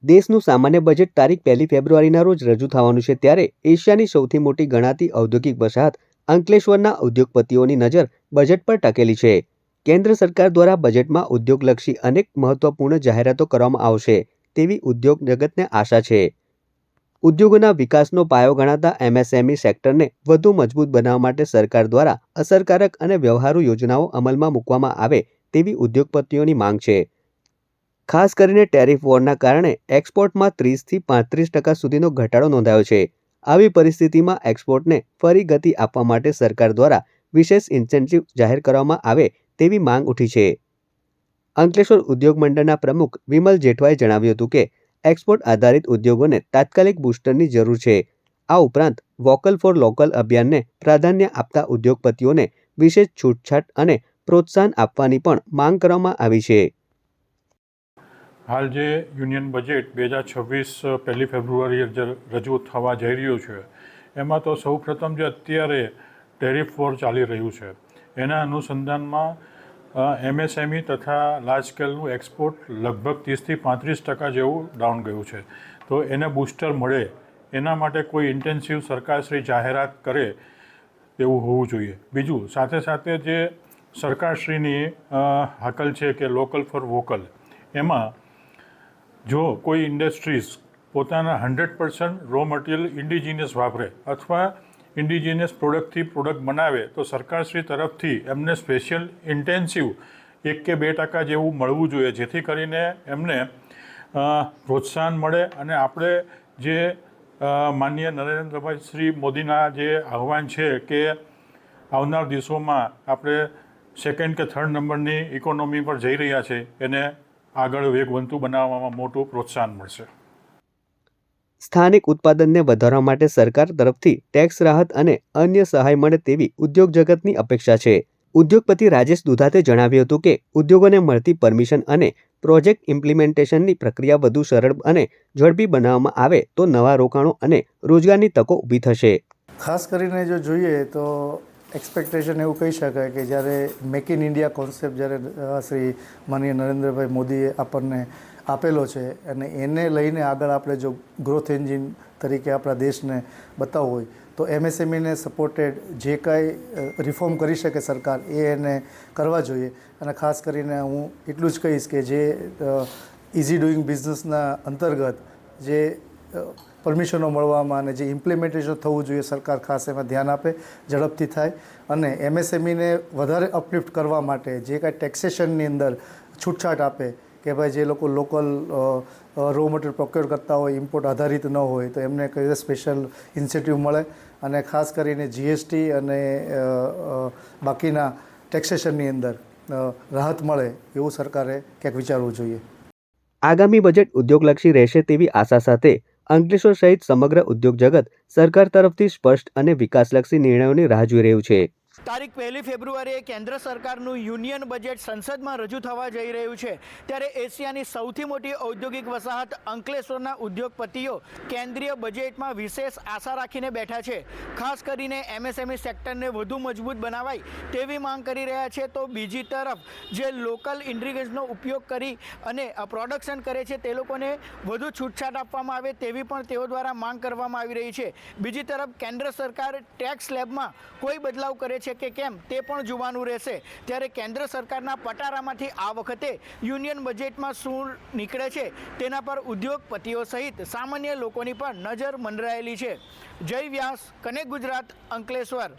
દેશનું સામાન્ય બજેટ તારીખ 1 ફેબ્રુઆરીના રોજ રજૂ થવાનું છે, ત્યારે એશિયાની સૌથી મોટી ગણાતી ઔદ્યોગિક વસાહત અંકલેશ્વરના ઉદ્યોગપતિઓની નજર બજેટ પર ટકેલી છે. કેન્દ્ર સરકાર દ્વારા બજેટમાં ઉદ્યોગલક્ષી અનેક મહત્વપૂર્ણ જાહેરાતો કરવામાં આવશે તેવી ઉદ્યોગ જગતને આશા છે. ઉદ્યોગોના વિકાસનો પાયો ગણાતા એમએસએમઈ સેક્ટરને વધુ મજબૂત બનાવવા માટે સરકાર દ્વારા અસરકારક અને વ્યવહારુ યોજનાઓ અમલમાં મૂકવામાં આવે તેવી ઉદ્યોગપતિઓની માંગ છે. ખાસ કરીને ટેરિફ વોરના કારણે એક્સપોર્ટમાં 30થી 35% સુધીનો ઘટાડો નોંધાયો છે. આવી પરિસ્થિતિમાં એક્સપોર્ટને ફરી ગતિ આપવા માટે સરકાર દ્વારા વિશેષ ઇન્સેન્ટિવ જાહેર કરવામાં આવે તેવી માંગ ઉઠી છે. અંકલેશ્વર ઉદ્યોગ મંડળના પ્રમુખ વિમલ જેઠવાએ જણાવ્યું હતું કે એક્સપોર્ટ આધારિત ઉદ્યોગોને તાત્કાલિક બૂસ્ટરની જરૂર છે. આ ઉપરાંત વોકલ ફોર લોકલ અભિયાનને પ્રાધાન્ય આપતા ઉદ્યોગપતિઓને વિશેષ છૂટછાટ અને પ્રોત્સાહન આપવાની પણ માંગ કરવામાં આવી છે. હાલ જે યુનિયન બજેટ 2026 1 ફેબ્રુઆરીએ રજૂ થવા જઈ રહ્યું છે, એમાં તો સૌ પ્રથમ જે અત્યારે ટેરિફ વોર ચાલી રહ્યું છે, એના અનુસંધાનમાં એમએસએમઈ તથા લાર્જ સ્કેલનું એક્સપોર્ટ લગભગ 30થી 35% જેવું ડાઉન ગયું છે. તો એને બૂસ્ટર મળે એના માટે કોઈ ઇન્ટેન્સિવ સરકારશ્રી જાહેરાત કરે તેવું હોવું જોઈએ. બીજું, સાથે સાથે જે સરકારશ્રીની હાકલ છે કે લોકલ ફોર વોકલ, એમાં જો કોઈ ઇન્ડસ્ટ્રીઝ પોતાના 100% રો મટીરિયલ ઇન્ડિજિનિયસ વાપરે અથવા ઇન્ડિજિનિયસ પ્રોડક્ટથી પ્રોડક્ટ બનાવે તો સરકારશ્રી તરફથી એમને સ્પેશિયલ ઇન્ટેન્સિવ 1 કે 2% જેવું મળવું જોઈએ, જેથી કરીને એમને પ્રોત્સાહન મળે અને આપણે જે માનનીય નરેન્દ્રભાઈ શ્રી મોદીના જે આહ્વાન છે કે આવનાર દિવસોમાં આપણે 2nd કે 3rd નંબરની ઇકોનોમી પર જઈ રહ્યા છે, એને આગળ વેગવંતુ બનાવવામાં મોટું પ્રોત્સાહન મળશે. સ્થાનિક ઉત્પાદનને વધારવા માટે સરકાર તરફથી ટેક્સ રાહત અને અન્ય સહાય મળે તેવી ઉદ્યોગ જગતની અપેક્ષા છે. ઉદ્યોગપતિ રાજેશ દુધાતે જણાવ્યું હતું કે ઉદ્યોગોને મળતી પરમિશન અને પ્રોજેક્ટ ઇમ્પ્લિમેન્ટેશનની પ્રક્રિયા વધુ સરળ અને ઝડપી બનાવવામાં આવે તો નવા રોકાણો અને રોજગારની તકો ઊભી થશે. ખાસ કરીને જો જોઈએ તો એક્સપેક્ટેશન એવું કહી શકાય કે જ્યારે મેક ઇન ઇન્ડિયા કોન્સેપ્ટ જ્યારે શ્રી માનનીય નરેન્દ્રભાઈ મોદીએ આપણને આપેલો છે અને એને લઈને આગળ આપણે જો ગ્રોથ એન્જિન તરીકે આપણા દેશને બતાવવું હોય તો એમએસએમઈને સપોર્ટેડ જે કાંઈ રિફોર્મ કરી શકે સરકાર એને કરવા જોઈએ. અને ખાસ કરીને હું એટલું જ કહીશ કે જે ઇઝી ડુઈંગ બિઝનેસના અંતર્ગત જે પરમિશનો મળવામાં અને જે ઇમ્પ્લિમેન્ટેશન થવું જોઈએ, સરકાર ખાસ એમાં ધ્યાન આપે, ઝડપથી થાય અને એમએસએમઈને વધારે અપલિફ્ટ કરવા માટે જે કાંઈ ટેક્સેશનની અંદર છૂટછાટ આપે કે ભાઈ જે લોકો લોકલ રો મટીરિયલ પ્રોક્યોર કરતા હોય, ઇમ્પોર્ટ આધારિત ન હોય, તો એમને કઈ સ્પેશિયલ ઇન્સેન્ટિવ મળે અને ખાસ કરીને જીએસટી અને બાકીના ટેક્સેશનની અંદર રાહત મળે એવું સરકારે ક્યાંક વિચારવું જોઈએ. આગામી બજેટ ઉદ્યોગલક્ષી રહેશે તેવી આશા સાથે અંકલેશ્વર સહિત સમગ્ર ઉદ્યોગ જગત સરકાર તરફથી સ્પષ્ટ અને વિકાસલક્ષી નિર્ણયોની રાહ જોઈ રહ્યું છે. તારીખ 1 ફેબ્રુઆરીએ કેન્દ્ર સરકારનું યુનિયન બજેટ સંસદમાં રજૂ થવા જઈ રહ્યું છે, ત્યારે એશિયાની સૌથી મોટી ઔદ્યોગિક વસાહત અંકલેશ્વરના ઉદ્યોગપતિઓ કેન્દ્રીય બજેટમાં વિશેષ આશા રાખીને બેઠા છે. ખાસ કરીને એમએસએમઈ સેક્ટરને વધુ મજબૂત બનાવાય તેવી માંગ કરી રહ્યા છે. તો બીજી તરફ જે લોકલ ઇન્ગ્રીડિયન્ટ્સનો ઉપયોગ કરી અને પ્રોડક્શન કરે છે તે લોકોને વધુ છૂટછાટ આપવામાં આવે તેવી પણ તેઓ દ્વારા માંગ કરવામાં આવી રહી છે. બીજી તરફ કેન્દ્ર સરકાર ટેક્સ સ્લેબમાં કોઈ બદલાવ કરે છે કે કેમ તે પણ જોવાનું રહેશે. ત્યારે કેન્દ્ર સરકારના પટારામાંથી આ વખતે યુનિયન બજેટમાં શું નીકળે છે તેના પર ઉદ્યોગપતિઓ સહિત સામાન્ય લોકોની પણ નજર મંડરાયેલી છે. જય વ્યાસ, કનેક્ટ ગુજરાત, અંકલેશ્વર.